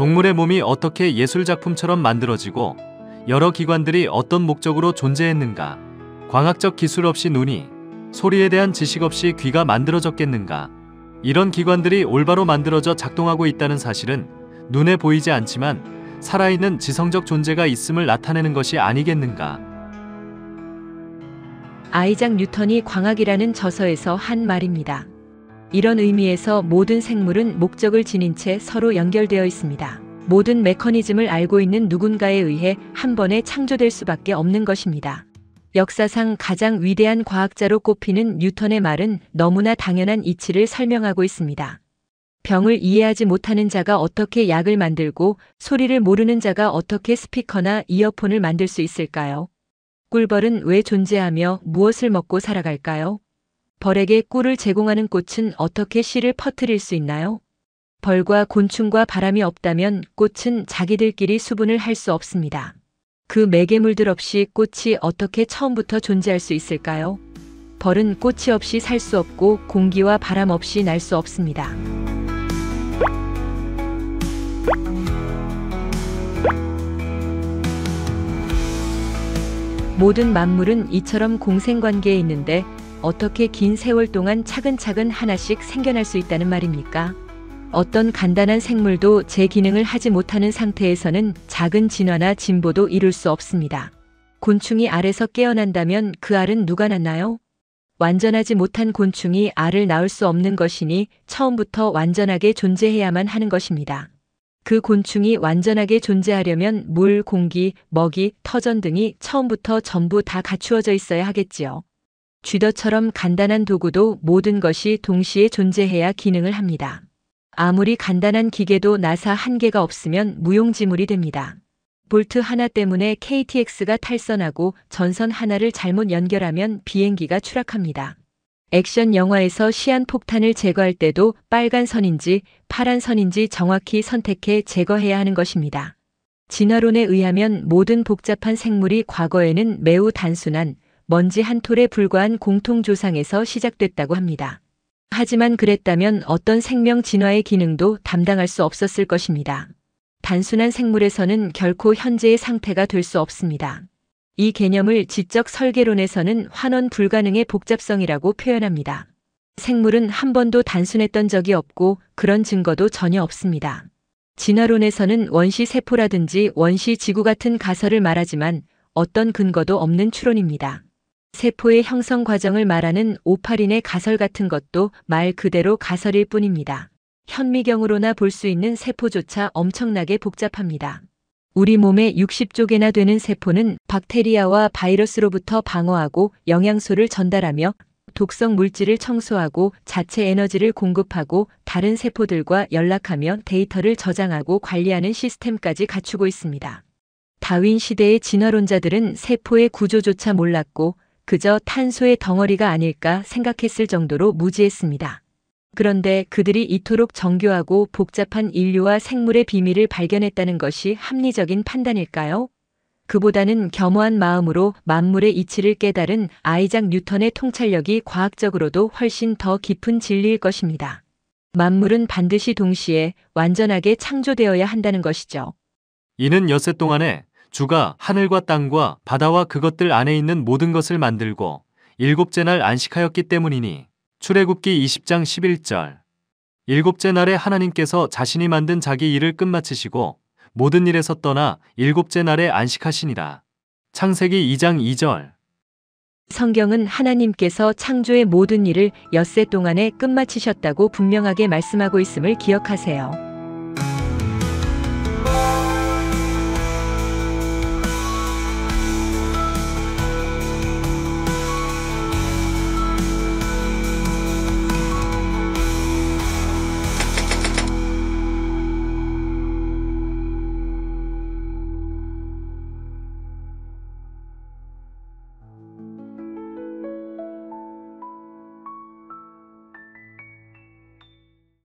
동물의 몸이 어떻게 예술작품처럼 만들어지고 여러 기관들이 어떤 목적으로 존재했는가? 광학적 기술 없이 눈이, 소리에 대한 지식 없이 귀가 만들어졌겠는가? 이런 기관들이 올바로 만들어져 작동하고 있다는 사실은 눈에 보이지 않지만 살아있는 지성적 존재가 있음을 나타내는 것이 아니겠는가? 아이작 뉴턴이 광학이라는 저서에서 한 말입니다. 이런 의미에서 모든 생물은 목적을 지닌 채 서로 연결되어 있습니다. 모든 메커니즘을 알고 있는 누군가에 의해 한 번에 창조될 수밖에 없는 것입니다. 역사상 가장 위대한 과학자로 꼽히는 뉴턴의 말은 너무나 당연한 이치를 설명하고 있습니다. 병을 이해하지 못하는 자가 어떻게 약을 만들고 소리를 모르는 자가 어떻게 스피커나 이어폰을 만들 수 있을까요? 꿀벌은 왜 존재하며 무엇을 먹고 살아갈까요? 벌에게 꿀을 제공하는 꽃은 어떻게 씨를 퍼뜨릴 수 있나요? 벌과 곤충과 바람이 없다면 꽃은 자기들끼리 수분을 할 수 없습니다. 그 매개물들 없이 꽃이 어떻게 처음부터 존재할 수 있을까요? 벌은 꽃이 없이 살 수 없고 공기와 바람 없이 날 수 없습니다. 모든 만물은 이처럼 공생관계에 있는데 어떻게 긴 세월 동안 차근차근 하나씩 생겨날 수 있다는 말입니까? 어떤 간단한 생물도 제 기능을 하지 못하는 상태에서는 작은 진화나 진보도 이룰 수 없습니다. 곤충이 알에서 깨어난다면 그 알은 누가 낳나요? 완전하지 못한 곤충이 알을 낳을 수 없는 것이니 처음부터 완전하게 존재해야만 하는 것입니다. 그 곤충이 완전하게 존재하려면 물, 공기, 먹이, 터전 등이 처음부터 전부 다 갖추어져 있어야 하겠지요. 쥐더처럼 간단한 도구도 모든 것이 동시에 존재해야 기능을 합니다. 아무리 간단한 기계도 나사 한 개가 없으면 무용지물이 됩니다. 볼트 하나 때문에 KTX가 탈선하고 전선 하나를 잘못 연결하면 비행기가 추락합니다. 액션 영화에서 시한폭탄을 제거할 때도 빨간 선인지 파란 선인지 정확히 선택해 제거해야 하는 것입니다. 진화론에 의하면 모든 복잡한 생물이 과거에는 매우 단순한 먼지 한 톨에 불과한 공통조상에서 시작됐다고 합니다. 하지만 그랬다면 어떤 생명 진화의 기능도 담당할 수 없었을 것입니다. 단순한 생물에서는 결코 현재의 상태가 될 수 없습니다. 이 개념을 지적 설계론에서는 환원 불가능의 복잡성이라고 표현합니다. 생물은 한 번도 단순했던 적이 없고 그런 증거도 전혀 없습니다. 진화론에서는 원시 세포라든지 원시 지구 같은 가설을 말하지만 어떤 근거도 없는 추론입니다. 세포의 형성 과정을 말하는 오파린의 가설 같은 것도 말 그대로 가설일 뿐입니다. 현미경으로나 볼 수 있는 세포조차 엄청나게 복잡합니다. 우리 몸에 60조 개나 되는 세포는 박테리아와 바이러스로부터 방어하고 영양소를 전달하며 독성 물질을 청소하고 자체 에너지를 공급하고 다른 세포들과 연락하며 데이터를 저장하고 관리하는 시스템까지 갖추고 있습니다. 다윈 시대의 진화론자들은 세포의 구조조차 몰랐고 그저 탄소의 덩어리가 아닐까 생각했을 정도로 무지했습니다. 그런데 그들이 이토록 정교하고 복잡한 인류와 생물의 비밀을 발견했다는 것이 합리적인 판단일까요? 그보다는 겸허한 마음으로 만물의 이치를 깨달은 아이작 뉴턴의 통찰력이 과학적으로도 훨씬 더 깊은 진리일 것입니다. 만물은 반드시 동시에 완전하게 창조되어야 한다는 것이죠. 이는 엿새 동안에 주가 하늘과 땅과 바다와 그것들 안에 있는 모든 것을 만들고 일곱째 날 안식하였기 때문이니. 출애굽기 20장 11절. 일곱째 날에 하나님께서 자신이 만든 자기 일을 끝마치시고 모든 일에서 떠나 일곱째 날에 안식하시니라. 창세기 2장 2절. 성경은 하나님께서 창조의 모든 일을 엿새 동안에 끝마치셨다고 분명하게 말씀하고 있음을 기억하세요.